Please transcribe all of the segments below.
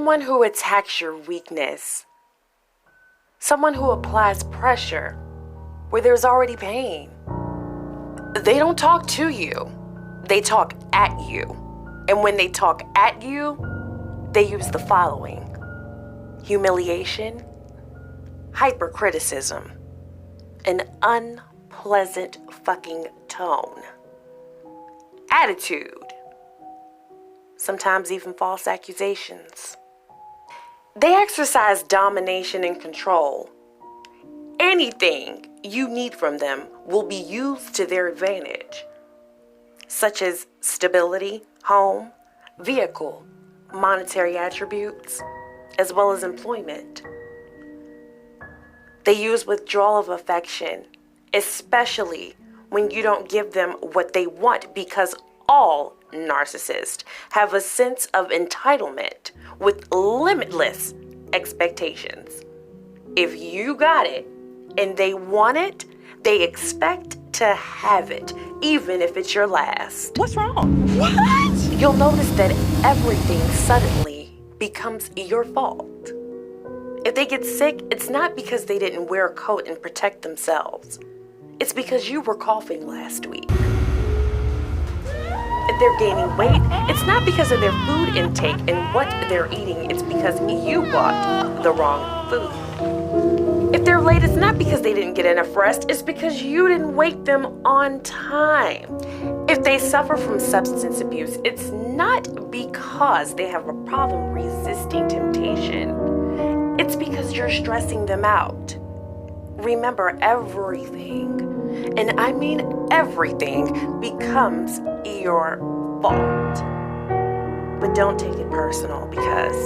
someone who attacks your weakness. Someone who applies pressure where there's already pain. They don't talk to you. They talk at you. And when they talk at you, they use the following: humiliation, hypercriticism, an unpleasant fucking tone, attitude, sometimes even false accusations. They exercise domination and control. Anything you need from them will be used to their advantage, such as stability, home, vehicle, monetary attributes, as well as employment. They use withdrawal of affection, especially when you don't give them what they want, because all narcissists have a sense of entitlement with limitless expectations. If you got it and they want it, they expect to have it, even if it's your last. What's wrong? What? You'll notice that everything suddenly becomes your fault. If they get sick, it's not because they didn't wear a coat and protect themselves. It's because you were coughing last week. If they're gaining weight, it's not because of their food intake and what they're eating. It's because you bought the wrong food. If they're late, it's not because they didn't get enough rest. It's because you didn't wake them on time. If they suffer from substance abuse, it's not because they have a problem resisting temptation. It's because you're stressing them out. Remember, everything, and I mean everything, becomes your fault. But don't take it personal, because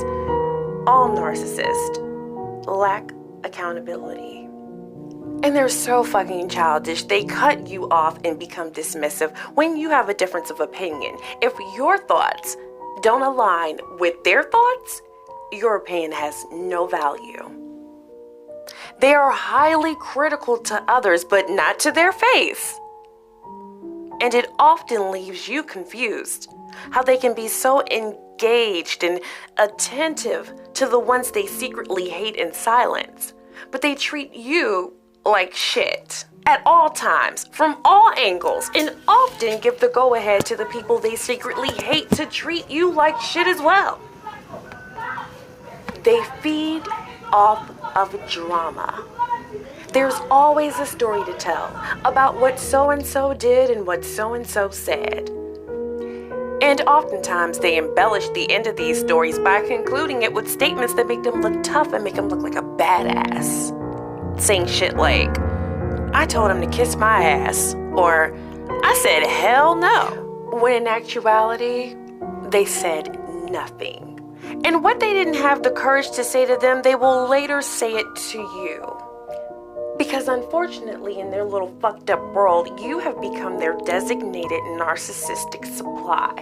all narcissists lack accountability. And they're so fucking childish. They cut you off and become dismissive when you have a difference of opinion. If your thoughts don't align with their thoughts, your opinion has no value. They are highly critical to others, but not to their face. And it often leaves you confused how they can be so engaged and attentive to the ones they secretly hate in silence, but they treat you like shit at all times, from all angles, and often give the go-ahead to the people they secretly hate to treat you like shit as well. They feed off of drama. There's always a story to tell about what so-and-so did and what so-and-so said. And oftentimes they embellish the end of these stories by concluding it with statements that make them look tough and make them look like a badass. Saying shit like, I told him to kiss my ass, or I said hell no, when in actuality, they said nothing. And what they didn't have the courage to say to them, they will later say it to you. Because unfortunately, in their little fucked up world, you have become their designated narcissistic supply.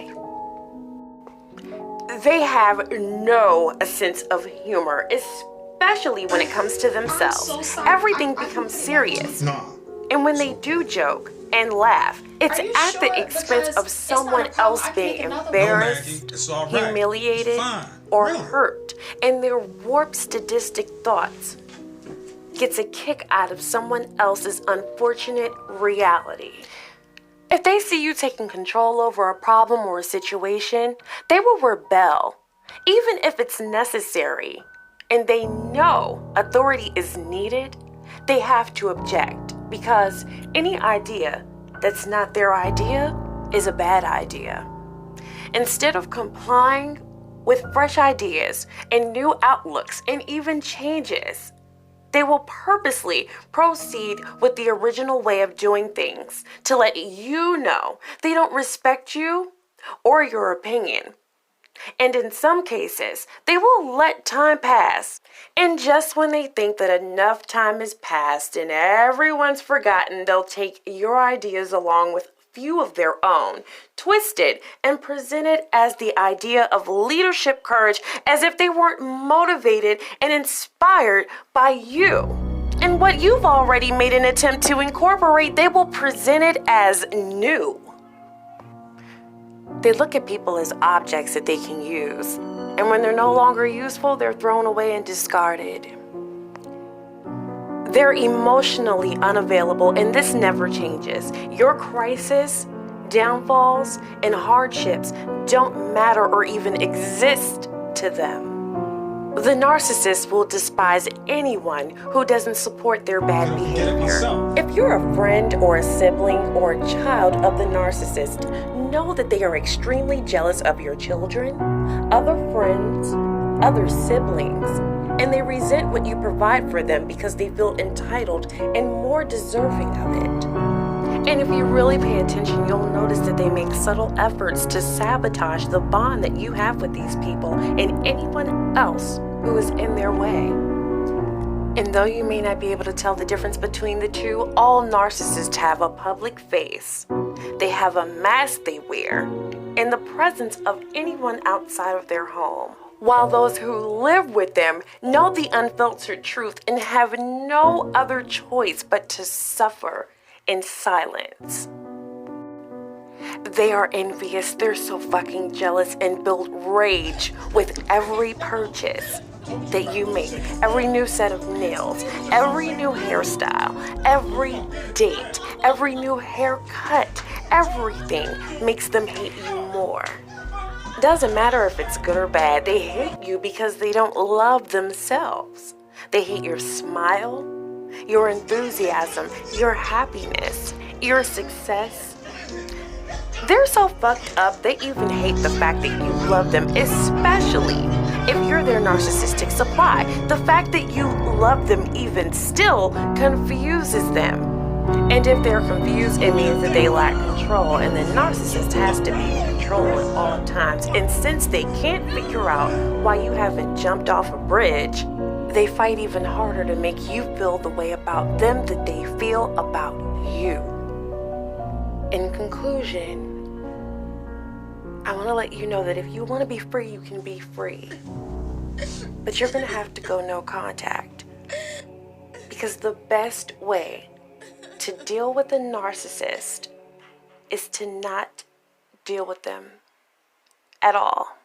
They have no sense of humor, especially when it comes to themselves. Everything becomes serious. And when they do joke and laugh, it's at the expense of someone else being embarrassed, humiliated, or hurt. And their warped sadistic thoughts gets a kick out of someone else's unfortunate reality. If they see you taking control over a problem or a situation, they will rebel, even if it's necessary, and they know authority is needed. They have to object, because any idea that's not their idea is a bad idea. Instead of complying with fresh ideas and new outlooks and even changes, they will purposely proceed with the original way of doing things to let you know they don't respect you or your opinion. And in some cases, they will let time pass. And just when they think that enough time has passed and everyone's forgotten, they'll take your ideas along with few of their own, twist it, and present it as the idea of leadership courage, as if they weren't motivated and inspired by you. And what you've already made an attempt to incorporate, they will present it as new. They look at people as objects that they can use, And when they're no longer useful, they're thrown away and discarded. They're emotionally unavailable, and this never changes. Your crisis, downfalls, and hardships don't matter or even exist to them. The narcissist will despise anyone who doesn't support their bad behavior. If you're a friend or a sibling or a child of the narcissist, know that they are extremely jealous of your children, other friends, other siblings, and they resent what you provide for them because they feel entitled and more deserving of it. And if you really pay attention, you'll notice that they make subtle efforts to sabotage the bond that you have with these people and anyone else who is in their way. And though you may not be able to tell the difference between the two, all narcissists have a public face. They have a mask they wear in the presence of anyone outside of their home, while those who live with them know the unfiltered truth and have no other choice but to suffer in silence. They are envious, they're so fucking jealous, and build rage with every purchase that you make, every new set of nails, every new hairstyle, every date, every new haircut. Everything makes them hate you more. Doesn't matter if it's good or bad, they hate you because they don't love themselves. They hate your smile, your enthusiasm, your happiness, your success. They're so fucked up, they even hate the fact that you love them, especially if you're their narcissistic supply. The fact that you love them even still confuses them. And if they're confused, it means that they lack control, and the narcissist has to be in control at all times. And since they can't figure out why you haven't jumped off a bridge, they fight even harder to make you feel the way about them that they feel about you. In conclusion, I want to let you know that if you want to be free, you can be free. But you're going to have to go no contact. Because the best way to deal with a narcissist is to not deal with them at all.